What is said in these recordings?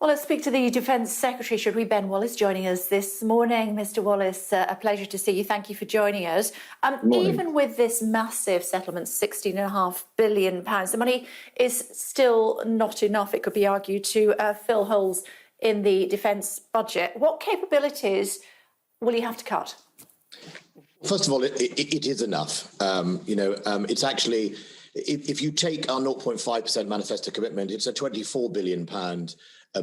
Well, let's speak to the Defence Secretary, should we? Ben Wallace joining us this morning. Mr Wallace, a pleasure to see you. Thank you for joining us. Even with this massive settlement, £16.5 billion, the money is still not enough, it could be argued, to fill holes in the defence budget. What capabilities will you have to cut? First of all, it is enough. It's actually, if you take our 0.5% manifesto commitment, it's a £24 billion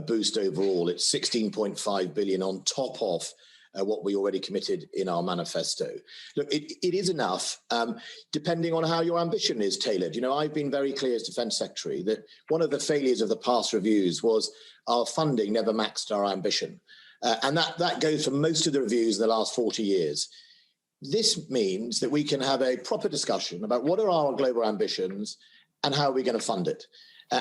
boost overall. It's 16.5 billion on top of what we already committed in our manifesto. Look, it is enough, depending on how your ambition is tailored. I've been very clear as Defence Secretary that one of the failures of the past reviews was our funding never maxed our ambition. And that goes for most of the reviews in the last 40 years. This means that we can have a proper discussion about what are our global ambitions and how are we going to fund it.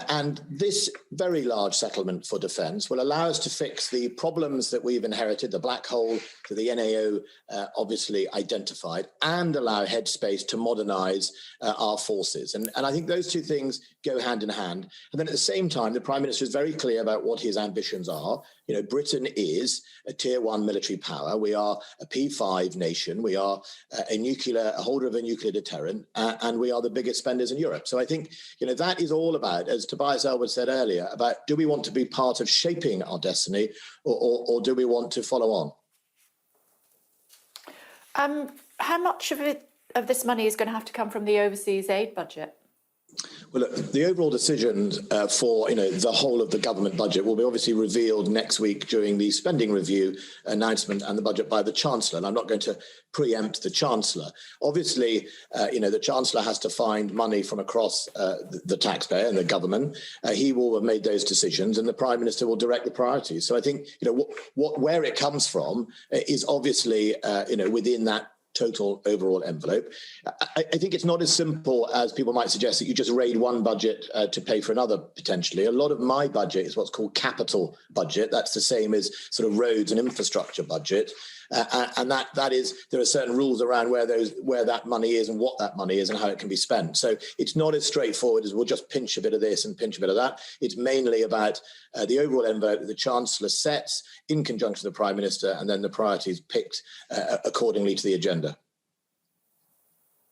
And this very large settlement for defence will allow us to fix the problems that we've inherited, the black hole that the NAO obviously identified, and allow headspace to modernise our forces. And I think those two things go hand in hand. And then at the same time, the Prime Minister is very clear about what his ambitions are. Britain is a tier one military power. We are a P5 nation. We are a holder of a nuclear deterrent, and we are the biggest spenders in Europe. So I think, that is all about, as Tobias Ellwood said earlier, about do we want to be part of shaping our destiny or do we want to follow on? How much of this money is going to have to come from the overseas aid budget? Well, look, the overall decisions for the whole of the government budget will be obviously revealed next week during the spending review announcement and the budget by the Chancellor. And I'm not going to preempt the Chancellor. Obviously, the Chancellor has to find money from across the taxpayer and the government. He will have made those decisions, and the Prime Minister will direct the priorities. So I think where it comes from is obviously within that total overall envelope. I think it's not as simple as people might suggest that you just raid one budget to pay for another potentially. A lot of my budget is what's called capital budget. That's the same as sort of roads and infrastructure budget. And that is, there are certain rules around where that money is and what that money is and how it can be spent. So it's not as straightforward as we'll just pinch a bit of this and pinch a bit of that. It's mainly about the overall envelope that the Chancellor sets in conjunction with the Prime Minister, and then the priorities picked accordingly to the agenda.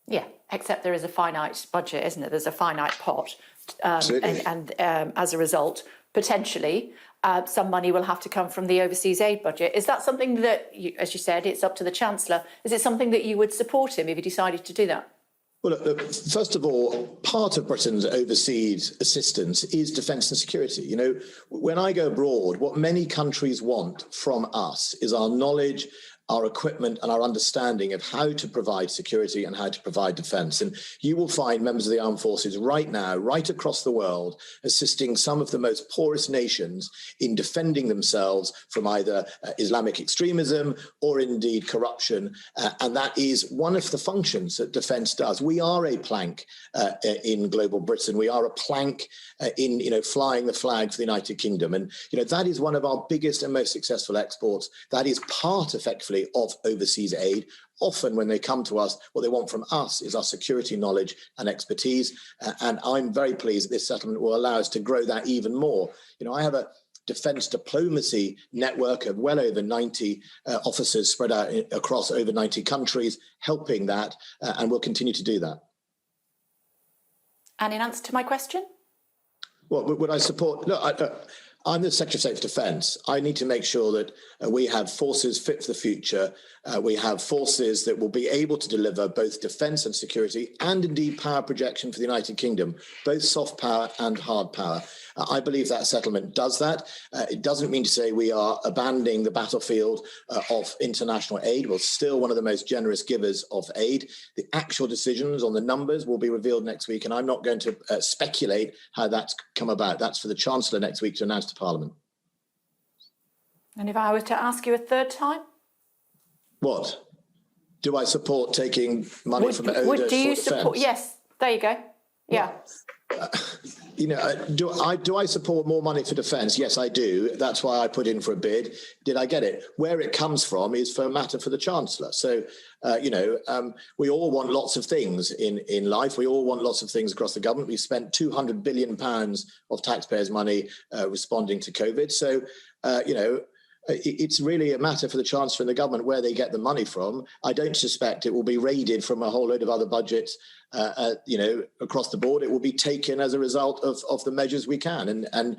Yeah, except there is a finite budget, isn't it? There's a finite pot. And as a result, potentially, some money will have to come from the overseas aid budget. Is that something that, as you said, it's up to the Chancellor? Is it something that you would support him if he decided to do that? Well, look, first of all, part of Britain's overseas assistance is defence and security. When I go abroad, what many countries want from us is our knowledge, our equipment and our understanding of how to provide security and how to provide defence. And you will find members of the armed forces right now, right across the world, assisting some of the most poorest nations in defending themselves from either Islamic extremism or indeed corruption. And that is one of the functions that defence does. We are a plank in global Britain. We are a plank in flying the flag for the United Kingdom. And that is one of our biggest and most successful exports. That is part, effectively, of overseas aid. Often when they come to us, what they want from us is our security knowledge and expertise. And I'm very pleased that this settlement will allow us to grow that even more. I have a defence diplomacy network of well over 90 officers spread out across over 90 countries, helping that, and we'll continue to do that. And in answer to my question? Well, would I support? Look, I'm the Secretary of State for Defence. I need to make sure that we have forces fit for the future. We have forces that will be able to deliver both defence and security and indeed power projection for the United Kingdom, both soft power and hard power. I believe that settlement does that. It doesn't mean to say we are abandoning the battlefield of international aid. We're still one of the most generous givers of aid. The actual decisions on the numbers will be revealed next week, and I'm not going to speculate how that's come about. That's for the Chancellor next week to announce to Parliament. And if I were to ask you a third time? What? Do I support taking money from ODA for defence? Yes, there you go. Yeah. Do I support more money for defence? Yes, I do. That's why I put in for a bid. Did I get it? Where it comes from is for a matter for the Chancellor. So, we all want lots of things in life. We all want lots of things across the government. We spent £200 billion of taxpayers' money responding to COVID. So, it's really a matter for the Chancellor and the government where they get the money from. I don't suspect it will be raided from a whole load of other budgets, across the board. It will be taken as a result of the measures we can. And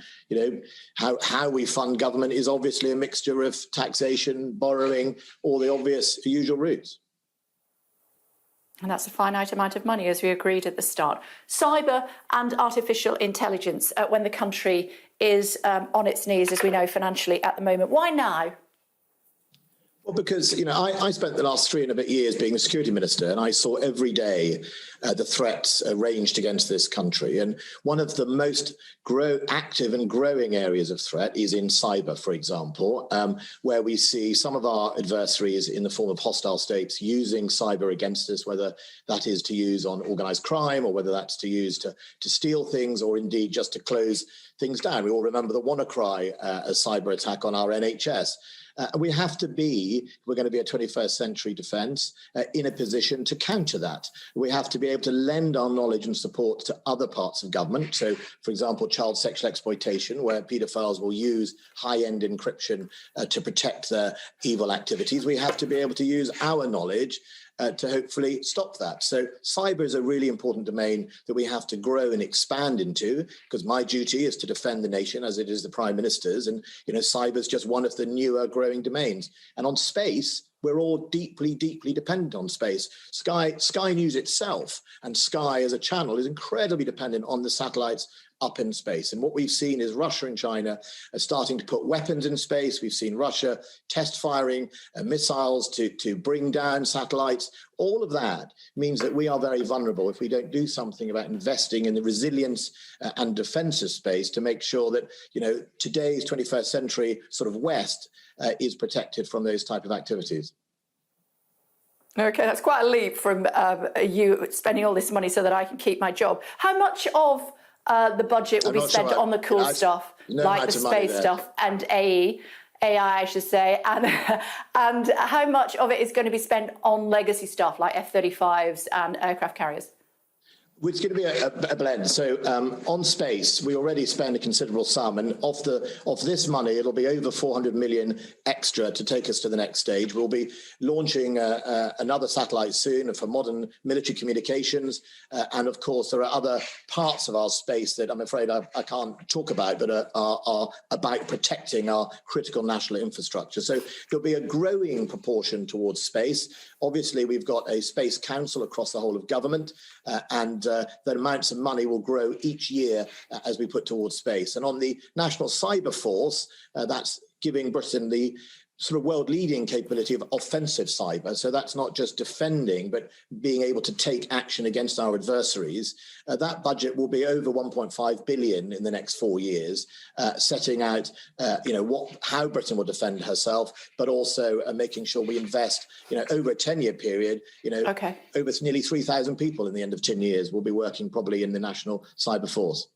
how we fund government is obviously a mixture of taxation, borrowing, all the obvious usual routes. And that's a finite amount of money, as we agreed at the start. Cyber and artificial intelligence, when the country is on its knees, as we know, financially at the moment. Why now? Well, because, I spent the last 3 and a bit years being the security minister, and I saw every day the threats ranged against this country. And one of the most active and growing areas of threat is in cyber, for example, where we see some of our adversaries in the form of hostile states using cyber against us, whether that is to use on organised crime or whether that's to use to steal things or indeed just to close things down. We all remember the WannaCry, a cyber attack on our NHS. We have to we're going to be a 21st century defence in a position to counter that. We have to be able to lend our knowledge and support to other parts of government. So, for example, child sexual exploitation, where paedophiles will use high-end encryption to protect their evil activities. We have to be able to use our knowledge to hopefully stop that. So cyber is a really important domain that we have to grow and expand into, because my duty is to defend the nation as it is the Prime Minister's. And, cyber is just one of the newer growing domains. And on space, we're all deeply, deeply dependent on space. Sky News itself and Sky as a channel is incredibly dependent on the satellites up in space. And what we've seen is Russia and China are starting to put weapons in space. We've seen Russia test firing missiles to bring down satellites. All of that means that we are very vulnerable if we don't do something about investing in the resilience and defense of space to make sure that, today's 21st century sort of West is protected from those type of activities. Okay, that's quite a leap from you spending all this money so that I can keep my job. How much of the budget will be spent on the cool stuff, like the space stuff and AI, I should say, and how much of it is going to be spent on legacy stuff like F-35s and aircraft carriers? It's going to be a blend. So on space, we already spend a considerable sum, and of this money, it'll be over 400 million extra to take us to the next stage. We'll be launching another satellite soon for modern military communications, and of course, there are other parts of our space that I'm afraid I can't talk about, but are about protecting our critical national infrastructure. So there'll be a growing proportion towards space. Obviously, we've got a space council across the whole of government, and the amounts of money will grow each year as we put towards space. And on the National Cyber Force, that's giving Britain the sort of world-leading capability of offensive cyber. So that's not just defending, but being able to take action against our adversaries. That budget will be over 1.5 billion in the next 4 years, setting out, how Britain will defend herself, but also making sure we invest, over a 10-year period, over nearly 3,000 people in the end of 10 years will be working probably in the National Cyber Force.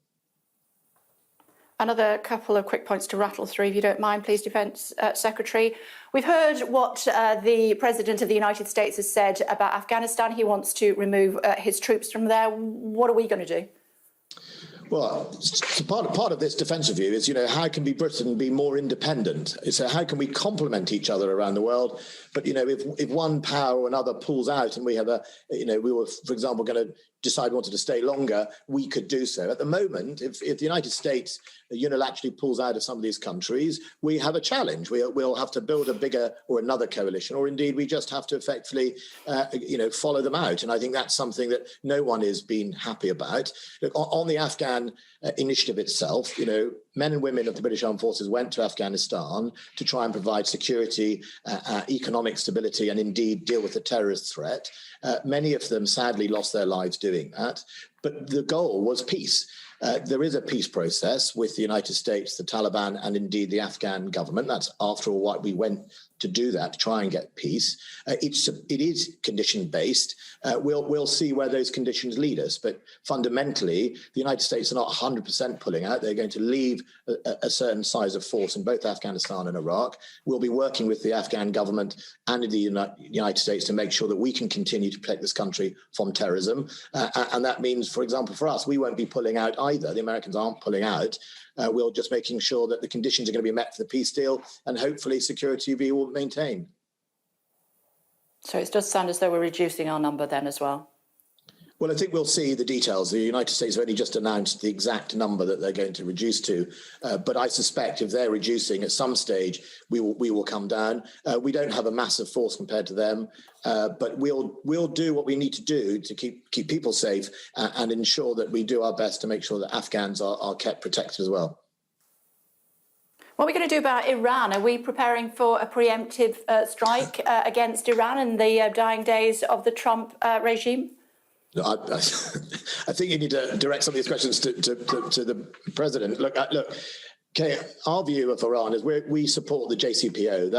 Another couple of quick points to rattle through, if you don't mind, please, Defence Secretary. We've heard what the President of the United States has said about Afghanistan. He wants to remove his troops from there. What are we going to do? Well, part of this defence review is, how can Britain be more independent? So how can we complement each other around the world? But, if one power or another pulls out and we have we were, for example, going to decide we wanted to stay longer, we could do so. At the moment, if the United States unilaterally pulls out of some of these countries, we have a challenge. We'll have to build a bigger or another coalition, or indeed we just have to effectively, follow them out. And I think that's something that no one has been happy about. Look, on the Afghan initiative itself, men and women of the British Armed Forces went to Afghanistan to try and provide security, economic stability, and indeed deal with the terrorist threat. Many of them sadly lost their lives doing that. But the goal was peace. There is a peace process with the United States, the Taliban, and indeed the Afghan government. That's after all why we went to do that, to try and get peace. It is condition-based. We'll see where those conditions lead us. But fundamentally, the United States are not 100% pulling out. They're going to leave a certain size of force in both Afghanistan and Iraq. We'll be working with the Afghan government and the United States to make sure that we can continue to protect this country from terrorism. And that means, for example, for us, we won't be pulling out either. The Americans aren't pulling out. We're just making sure that the conditions are going to be met for the peace deal, and hopefully security will be maintained. So it does sound as though we're reducing our number then as well. Well, I think we'll see the details. The United States have only just announced the exact number that they're going to reduce to. But I suspect if they're reducing at some stage, we will come down. We don't have a massive force compared to them, but we'll do what we need to do to keep people safe and ensure that we do our best to make sure that Afghans are kept protected as well. What are we going to do about Iran? Are we preparing for a preemptive strike against Iran in the dying days of the Trump regime? I think you need to direct some of these questions to the president. Look, Kay, our view of Iran is we support the JCPO.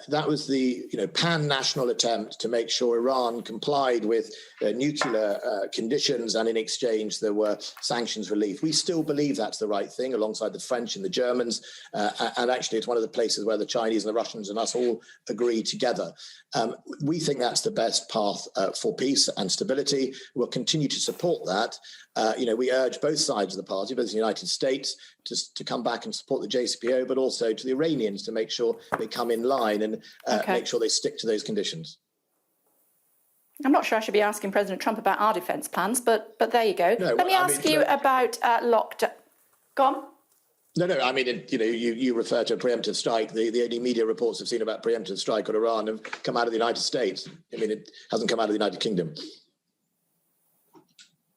That was the pan-national attempt to make sure Iran complied with nuclear conditions, and in exchange there were sanctions relief. We still believe that's the right thing, alongside the French and the Germans, and actually it's one of the places where the Chinese and the Russians and us all agree together. We think that's the best path for peace and stability. We'll continue to support that. We urge both sides of the party, both the United States to come back and support the JCPO, but also to the Iranians to make sure they come in line and make sure they stick to those conditions. I'm not sure I should be asking President Trump about our defence plans, but there you go. No, Let me ask you about lockdown. Go on. No. I mean, you refer to a preemptive strike. The only media reports I've seen about preemptive strike on Iran have come out of the United States. I mean, it hasn't come out of the United Kingdom.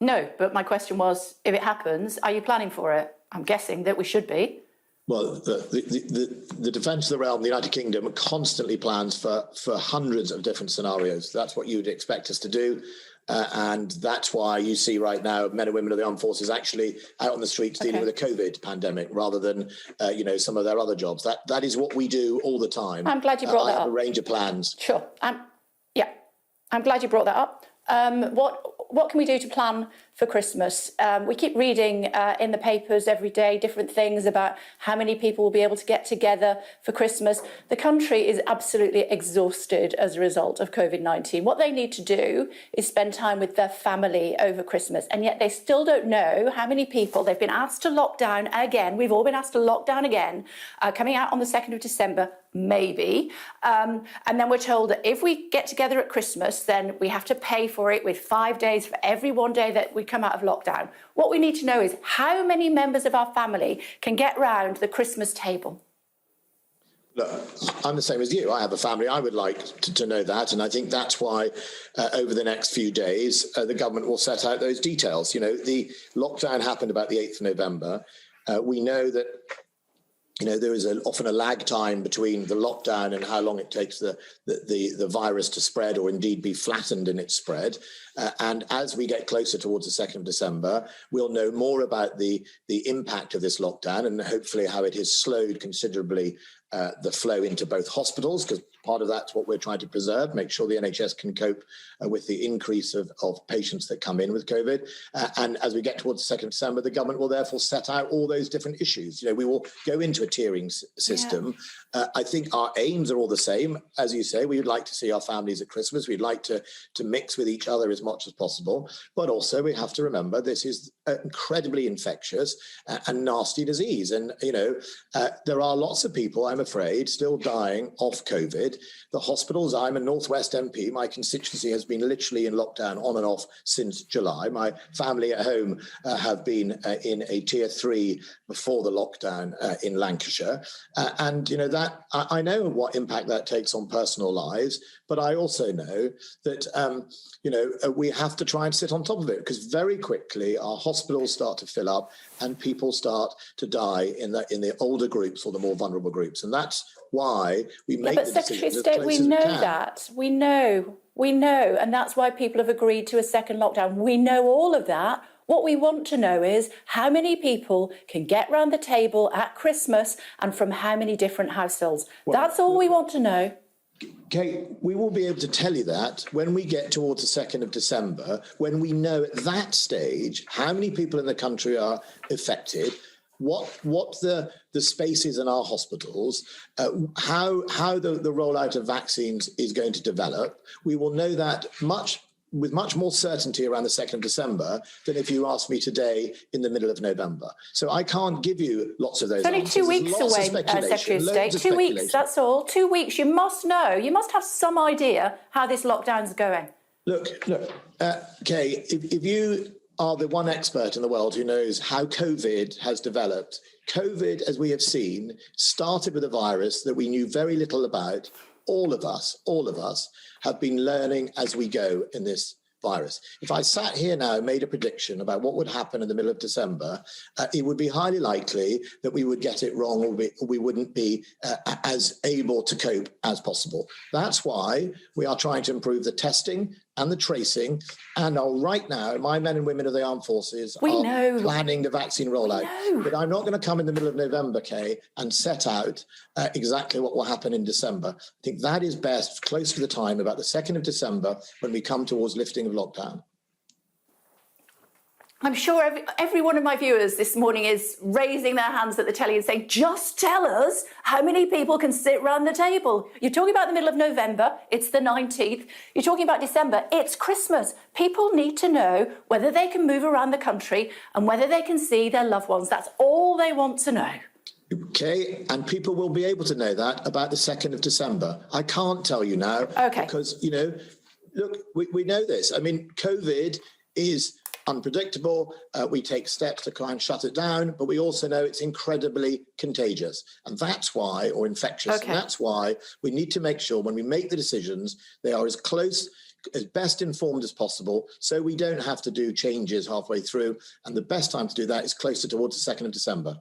No, but my question was, if it happens, are you planning for it? I'm guessing that we should be. Well, the defence of the realm, the United Kingdom, constantly plans for hundreds of different scenarios. That's what you'd expect us to do. And that's why you see right now men and women of the armed forces actually out on the streets dealing with a COVID pandemic rather than, some of their other jobs. That is what we do all the time. I'm glad you brought that up. I have a range of plans. Sure. I'm glad you brought that up. What can we do to plan for Christmas? We keep reading in the papers every day different things about how many people will be able to get together for Christmas. The country is absolutely exhausted as a result of COVID-19. What they need to do is spend time with their family over Christmas, and yet they still don't know how many people they've been asked to lock down again. We've all been asked to lock down again, coming out on the 2nd of December. Maybe. And then we're told that if we get together at Christmas, then we have to pay for it with 5 days for every one day that we come out of lockdown. What we need to know is how many members of our family can get round the Christmas table. Look, I'm the same as you. I have a family. I would like to know that. And I think that's why over the next few days, the government will set out those details. The lockdown happened about the 8th of November. We know that there is often a lag time between the lockdown and how long it takes the virus to spread or indeed be flattened in its spread. And as we get closer towards the 2nd of December, we'll know more about the impact of this lockdown and hopefully how it has slowed considerably the flow into both hospitals, because part of that's what we're trying to preserve, make sure the NHS can cope with the increase of patients that come in with COVID. And as we get towards the 2nd of December, the government will therefore set out all those different issues. We will go into a tiering system. Yeah. I think our aims are all the same. As you say, we would like to see our families at Christmas. We'd like to mix with each other as much as possible. But also we have to remember this is incredibly infectious and nasty disease. And, there are lots of people, I'm afraid, still dying of COVID. The hospitals, I'm a Northwest MP, my constituency has been literally in lockdown on and off since July. My family at home have been in a tier 3 before the lockdown in Lancashire. And, that I know what impact that takes on personal lives, but I also know that, we have to try and sit on top of it, because very quickly our hospitals start to fill up and people start to die in the older groups or the more vulnerable groups. And that's why we make the decisions as close as we can. But Secretary of State, we know that. We know. And that's why people have agreed to a second lockdown. We know all of that. What we want to know is how many people can get round the table at Christmas and from how many different households. That's all we want to know. Kate, we will be able to tell you that when we get towards the 2nd of December, when we know at that stage how many people in the country are affected, what the space is in our hospitals, how the rollout of vaccines is going to develop. We will know that with much more certainty around the 2nd of December than if you asked me today in the middle of November. So I can't give you lots of those answers. It's only 2 weeks away, Secretary of State. 2 weeks, that's all. 2 weeks. You must know. You must have some idea how this lockdown's going. Look, Kay, if you are the one expert in the world who knows how COVID has developed, COVID, as we have seen, started with a virus that we knew very little about. All of us have been learning as we go in this virus. If I sat here now and made a prediction about what would happen in the middle of December, it would be highly likely that we would get it wrong, or we wouldn't be as able to cope as possible. That's why we are trying to improve the testing and the tracing, and right now, my men and women of the armed forces are planning the vaccine rollout. But I'm not going to come in the middle of November, Kay, and set out exactly what will happen in December. I think that is best close to the time, about the 2nd of December, when we come towards lifting of lockdown. I'm sure every one of my viewers this morning is raising their hands at the telly and saying, just tell us how many people can sit round the table. You're talking about the middle of November, it's the 19th. You're talking about December, it's Christmas. People need to know whether they can move around the country and whether they can see their loved ones. That's all they want to know. Okay, and people will be able to know that about the 2nd of December. I can't tell you now. Okay. Because, look, we know this. I mean, COVID is unpredictable. We take steps to try and shut it down, but we also know it's incredibly contagious. And that's why, or infectious, okay. And that's why we need to make sure when we make the decisions, they are as best informed as possible, so we don't have to do changes halfway through. And the best time to do that is closer towards the 2nd of December.